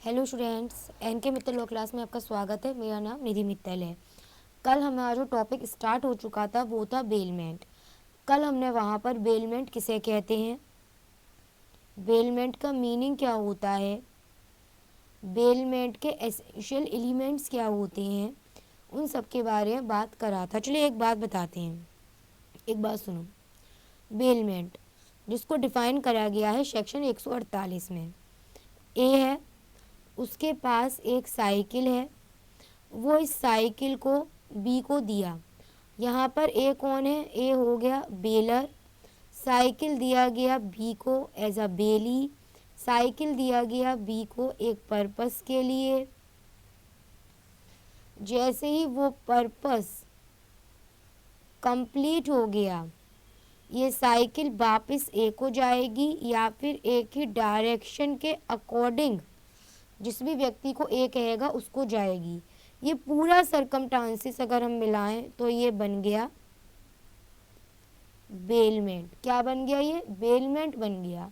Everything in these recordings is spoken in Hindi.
हेलो स्टूडेंट्स, एन के मित्तल लॉ क्लास में आपका स्वागत है। मेरा नाम निधि मित्तल है। कल हमारा जो टॉपिक स्टार्ट हो चुका था वो था बेलमेंट। कल हमने वहाँ पर बेलमेंट किसे कहते हैं, बेलमेंट का मीनिंग क्या होता है, बेलमेंट के एसेंशियल एलिमेंट्स क्या होते हैं, उन सब के बारे में बात करा था। चलिए एक बात बताते हैं, एक बात सुनो। बेलमेंट जिसको डिफाइन करा गया है सेक्शन 148 में। ए है, उसके पास एक साइकिल है, वो इस साइकिल को बी को दिया। यहाँ पर ए कौन है, ए हो गया बेलर। साइकिल दिया गया बी को एज अ बेली। साइकिल दिया गया बी को एक पर्पस के लिए। जैसे ही वो पर्पस कंप्लीट हो गया, ये साइकिल वापस ए को जाएगी या फिर एक ही डायरेक्शन के अकॉर्डिंग जिस भी व्यक्ति को ए कहेगा उसको जाएगी। ये पूरा सरकमस्टांसेस अगर हम मिलाएं तो ये बन गया बेलमेंट। क्या बन गया, ये बेलमेंट बन गया।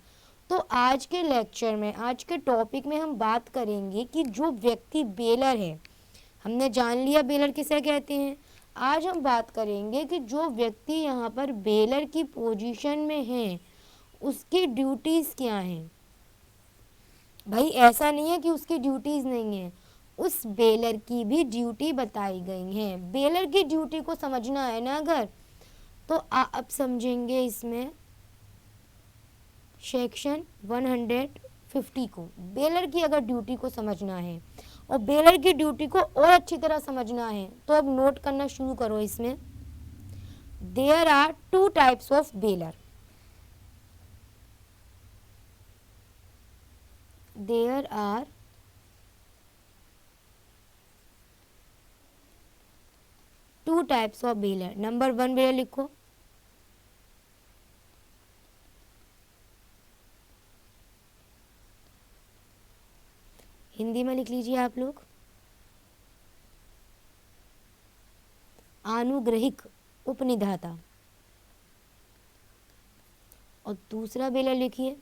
तो आज के लेक्चर में, आज के टॉपिक में हम बात करेंगे कि जो व्यक्ति बेलर है, हमने जान लिया बेलर किसे कहते हैं। आज हम बात करेंगे कि जो व्यक्ति यहाँ पर बेलर की पोजीशन में है उसकी ड्यूटीज़ क्या हैं। भाई ऐसा नहीं है कि उसकी ड्यूटीज़ नहीं है, उस बेलर की भी ड्यूटी बताई गई है। बेलर की ड्यूटी को समझना है ना अगर, तो आप समझेंगे इसमें सेक्शन 150 को। बेलर की अगर ड्यूटी को समझना है और बेलर की ड्यूटी को और अच्छी तरह समझना है तो अब नोट करना शुरू करो। इसमें there are two types of bailor. There are two types of bailor. Number 1 bailor लिखो, हिंदी में लिख लीजिए आप लोग, आनुग्रहिक उपनिधाता। और दूसरा बेलर लिखिए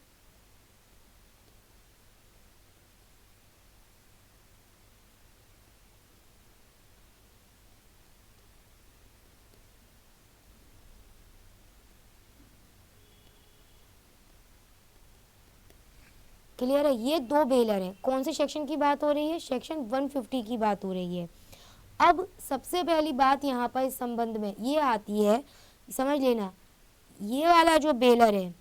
क्लियर है। ये दो बेलर हैं। कौन से सेक्शन की बात हो रही है, सेक्शन 150 की बात हो रही है। अब सबसे पहली बात यहाँ पर इस संबंध में ये आती है, समझ लेना, ये वाला जो बेलर है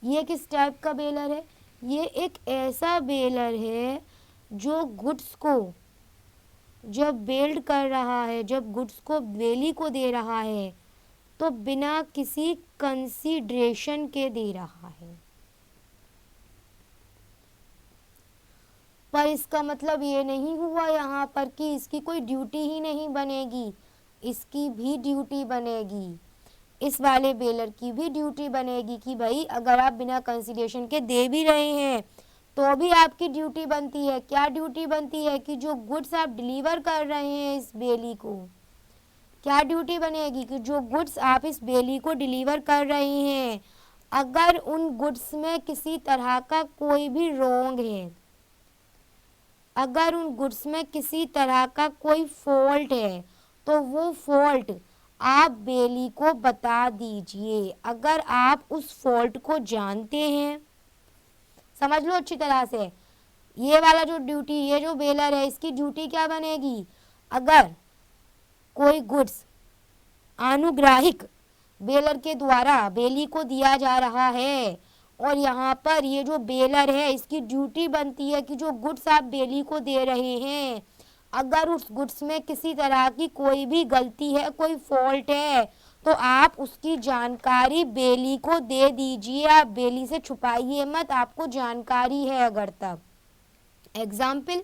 ये किस टाइप का बेलर है, ये एक ऐसा बेलर है जो गुड्स को जब बेल्ड कर रहा है, जब गुड्स को बेली को दे रहा है तो बिना किसी कंसीडरेशन के दे रहा है। पर इसका मतलब ये नहीं हुआ यहाँ पर कि इसकी कोई ड्यूटी ही नहीं बनेगी, इसकी भी ड्यूटी बनेगी। इस वाले बेलर की भी ड्यूटी बनेगी कि भाई अगर आप बिना कंसीडरेशन के दे भी रहे हैं तो भी आपकी ड्यूटी बनती है। क्या ड्यूटी बनती है कि जो गुड्स आप डिलीवर कर रहे हैं इस बेली को, क्या ड्यूटी बनेगी कि जो गुड्स आप इस बेली को डिलीवर कर रहे हैं, अगर उन गुड्स में किसी तरह का कोई भी रोंग है, अगर उन गुड्स में किसी तरह का कोई फॉल्ट है तो वो फॉल्ट आप बेली को बता दीजिए। अगर आप उस फॉल्ट को जानते हैं, समझ लो अच्छी तरह से, ये वाला जो ड्यूटी, ये जो बेलर है इसकी ड्यूटी क्या बनेगी, अगर कोई गुड्स आनुग्राहिक बेलर के द्वारा बेली को दिया जा रहा है और यहाँ पर ये जो बेलर है इसकी ड्यूटी बनती है कि जो गुड्स आप बेली को दे रहे हैं, अगर उस गुड्स में किसी तरह की कोई भी गलती है, कोई फॉल्ट है, तो आप उसकी जानकारी बेली को दे दीजिए। आप बेली से छुपाइए मत, आपको जानकारी है अगर तब। एग्जाम्पल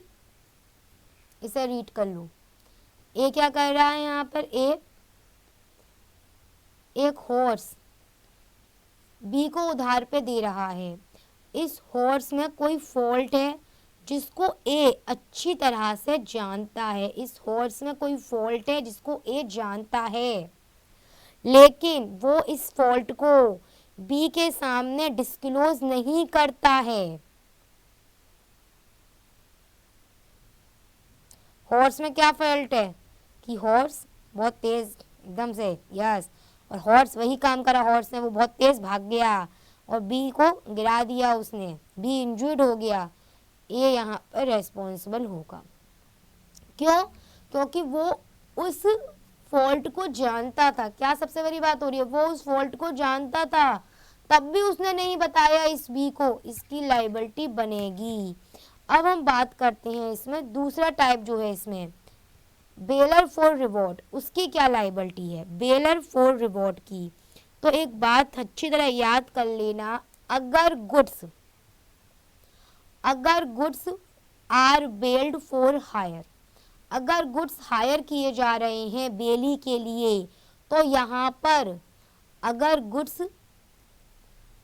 इसे रीड कर लो। ए क्या कर रहा है यहाँ पर, ए एक हॉर्स बी को उधार पे दे रहा है। इस हॉर्स में कोई फॉल्ट है जिसको ए अच्छी तरह से जानता है, इस हॉर्स में कोई फॉल्ट है जिसको ए जानता है, लेकिन वो इस फॉल्ट को बी के सामने डिस्क्लोज नहीं करता है। हॉर्स में क्या फॉल्ट है कि हॉर्स बहुत तेज एकदम से, यस, और हॉर्स वही काम करा हॉर्स ने, वो बहुत तेज भाग गया और बी को गिरा दिया उसने, बी इंजर्ड हो गया, ये यहाँ पर रेस्पॉन्सिबल होगा। क्यों? क्योंकि वो उस फॉल्ट को जानता था। क्या सबसे बड़ी बात हो रही है, वो उस फॉल्ट को जानता था, तब भी उसने नहीं बताया इस बी को, इसकी लाइबिलिटी बनेगी। अब हम बात करते हैं इसमें दूसरा टाइप जो है इसमें बेलर फॉर रिवॉर्ड, उसकी क्या लाइबिलिटी है बेलर फॉर रिवॉर्ड की। तो एक बात अच्छी तरह याद कर लेना, अगर गुड्स आर बेल्ड फॉर हायर, अगर गुड्स हायर किए जा रहे हैं बेली के लिए, तो यहाँ पर अगर गुड्स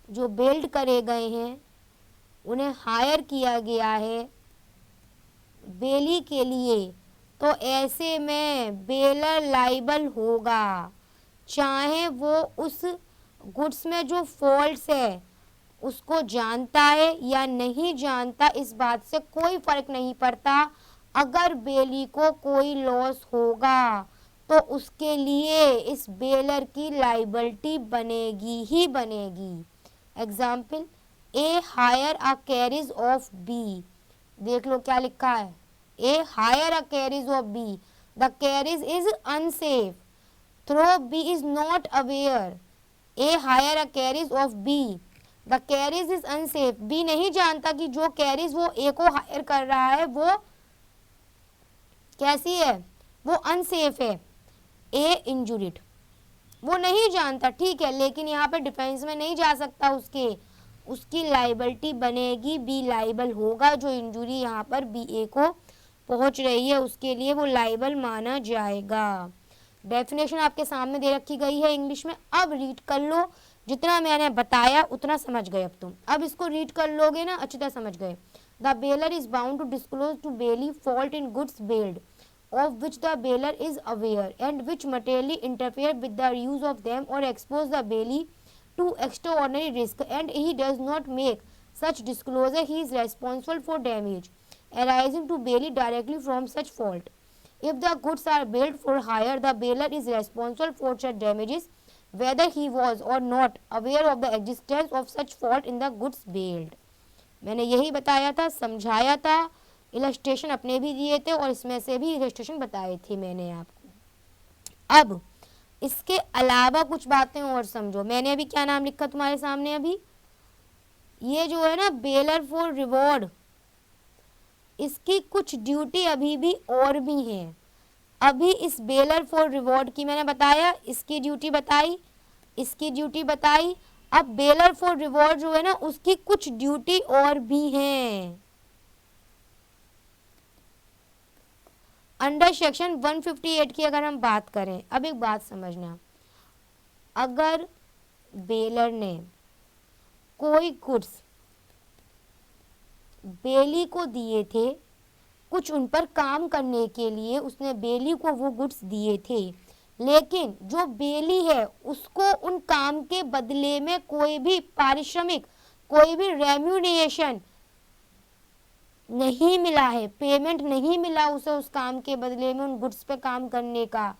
जो बेल्ड करे गए हैं उन्हें हायर किया गया है बेली के लिए, तो ऐसे में बेलर लाइबल होगा, चाहे वो उस गुड्स में जो फॉल्ट्स है उसको जानता है या नहीं जानता, इस बात से कोई फर्क नहीं पड़ता। अगर बेली को कोई लॉस होगा तो उसके लिए इस बेलर की लाइबिलिटी बनेगी ही बनेगी। Example, A higher a carriage of B, देख लो क्या लिखा है, A higher a carriage of B, the carriage is unsafe though B is not aware, A higher a carriage of B, the carriage is unsafe, B नहीं जानता कि जो कैरिज वो ए को हायर कर रहा है वो कैसी है, वो अनसेफ है, ए इंजुरिड, वो नहीं जानता, ठीक है, लेकिन यहाँ पे डिफेंस में नहीं जा सकता उसकी लाइबिलिटी बनेगी, बी लाइबल होगा, जो इंजुरी यहाँ पर बी ए को पहुंच रही है उसके लिए वो लाइबल माना जाएगा। डेफिनेशन आपके सामने दे रखी गई है इंग्लिश में, अब रीड कर लो, जितना मैंने बताया उतना समझ गए अब तुम, अब इसको रीड कर लोगे ना अच्छी तरह समझ गए। The bailor is bound to disclose to bailee fault in goods bailed of which the baler is aware and which materially interfere with the use of them or expose the bailee to extraordinary risk, and he does not make such disclosure, he is responsible for damage arising to bailee directly from such fault. If the goods are bailed for hire, the baler is responsible for such damages whether he was or not aware of the existence of such fault in the goods bailed. मैंने यही बताया था, समझाया था, इलस्ट्रेशन अपने भी दिए थे और इसमें से भी इलस्ट्रेशन बताए थे मैंने आपको। अब इसके अलावा कुछ बातें और समझो, मैंने अभी क्या नाम लिखा तुम्हारे सामने, अभी ये जो है ना बेलर फॉर रिवॉर्ड, इसकी कुछ ड्यूटी अभी भी और भी है। अभी इस बेलर फॉर रिवॉर्ड की मैंने बताया, इसकी ड्यूटी बताई, इसकी ड्यूटी बताई, अब बेलर फॉर रिवॉर्ड जो है ना उसकी कुछ ड्यूटी और भी हैं। अंडर सेक्शन 158 की अगर हम बात करें, अब एक बात समझना, अगर बेलर ने कोई गुड्स बेली को दिए थे, कुछ उन पर काम करने के लिए उसने बेली को वो गुड्स दिए थे, लेकिन जो बेली है उसको उन काम के बदले में कोई भी पारिश्रमिक, कोई भी रेम्यूनरेशन नहीं मिला है, पेमेंट नहीं मिला उसे उस काम के बदले में उन गुड्स पे काम करने का,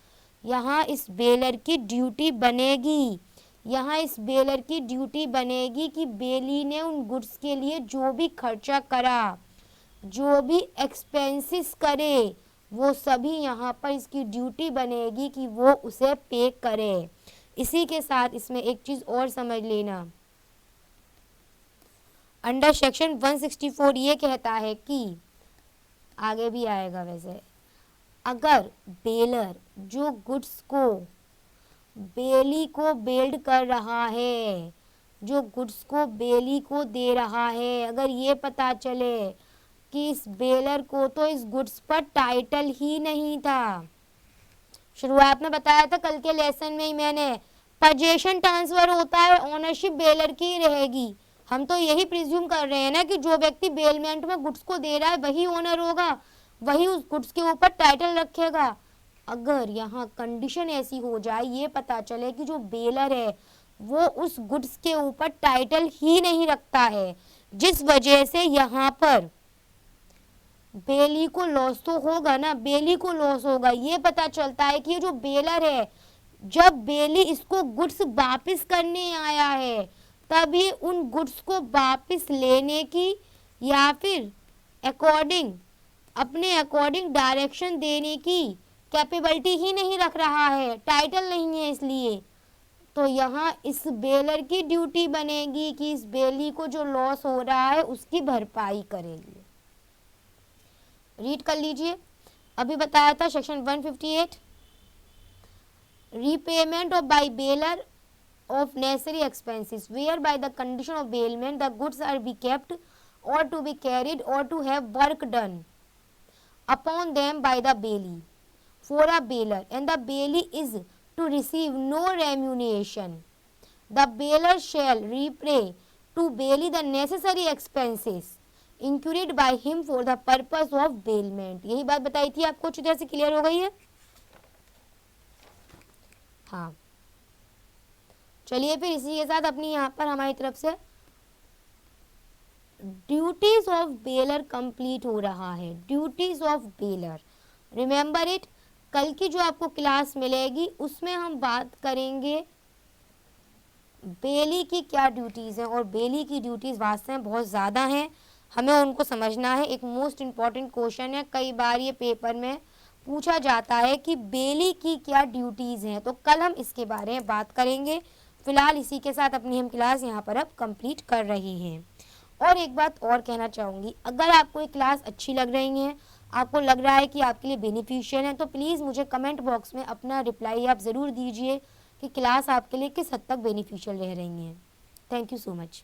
यहाँ इस बेलर की ड्यूटी बनेगी, यहाँ इस बेलर की ड्यूटी बनेगी कि बेली ने उन गुड्स के लिए जो भी खर्चा करा, जो भी एक्सपेंसेस करे, वो सभी यहाँ पर इसकी ड्यूटी बनेगी कि वो उसे पे करे। इसी के साथ इसमें एक चीज़ और समझ लेना, अंडर सेक्शन 164 ये कहता है कि आगे भी आएगा वैसे, अगर बेलर जो गुड्स को बेली को बेल्ड कर रहा है, जो गुड्स को बेली को दे रहा है, अगर ये पता चले कि इस बेलर को तो इस गुड्स पर टाइटल ही नहीं था, शुरुआत में बताया था कल के लेसन में ही मैंने, पोजीशन ट्रांसफर होता है, ओनरशिप बेलर की रहेगी, हम तो यही प्रिज्यूम कर रहे हैं ना कि जो व्यक्ति बेलमेंट में गुड्स को दे रहा है वही ओनर होगा, वही उस गुड्स के ऊपर टाइटल रखेगा। अगर यहाँ कंडीशन ऐसी हो जाए, ये पता चले कि जो बेलर है वो उस गुड्स के ऊपर टाइटल ही नहीं रखता है, जिस वजह से यहाँ पर बेली को लॉस तो होगा ना, बेली को लॉस होगा। ये पता चलता है कि ये जो बेलर है, जब बेली इसको गुड्स वापस करने आया है, तब ये उन गुड्स को वापस लेने की या फिर अपने अकॉर्डिंग डायरेक्शन देने की कैपेबिलिटी ही नहीं रख रहा है, टाइटल नहीं है इसलिए। तो यहाँ इस बेलर की ड्यूटी बनेगी कि इस बेली को जो लॉस हो रहा है उसकी भरपाई करेगी। रीड कर लीजिए, अभी बताया था section 158, repayment of by bailor of necessary expenses whereby the condition of bailment the goods are be kept or to be carried or to have work done upon them by the bailee for a bailor and the bailee is to receive no remuneration. The bailor shall repay to bailee the necessary expenses incurred by him for the purpose of bailment. यही बात बताई थी आपको, अच्छी तरह से क्लियर हो गई है? हाँ, चलिए फिर इसी के साथ अपनी यहाँ पर हमारी तरफ से ड्यूटीज ऑफ बेलर कंप्लीट हो रहा है। Duties of baler, remember it. कल की जो आपको क्लास मिलेगी उसमें हम बात करेंगे बेली की क्या ड्यूटीज हैं, और बेली की ड्यूटीज वास्तव में बहुत ज़्यादा हैं, हमें उनको समझना है। एक मोस्ट इम्पॉर्टेंट क्वेश्चन है, कई बार ये पेपर में पूछा जाता है कि बेली की क्या ड्यूटीज़ हैं, तो कल हम इसके बारे में बात करेंगे। फिलहाल इसी के साथ अपनी हम क्लास यहाँ पर अब कंप्लीट कर रहे हैं। और एक बात और कहना चाहूँगी, अगर आपको ये क्लास अच्छी लग रही है, आपको लग रहा है कि आपके लिए बेनिफिशियल है, तो प्लीज़ मुझे कमेंट बॉक्स में अपना रिप्लाई आप ज़रूर दीजिए कि क्लास आपके लिए किस हद तक बेनिफिशियल रह रही है। Thank you so much.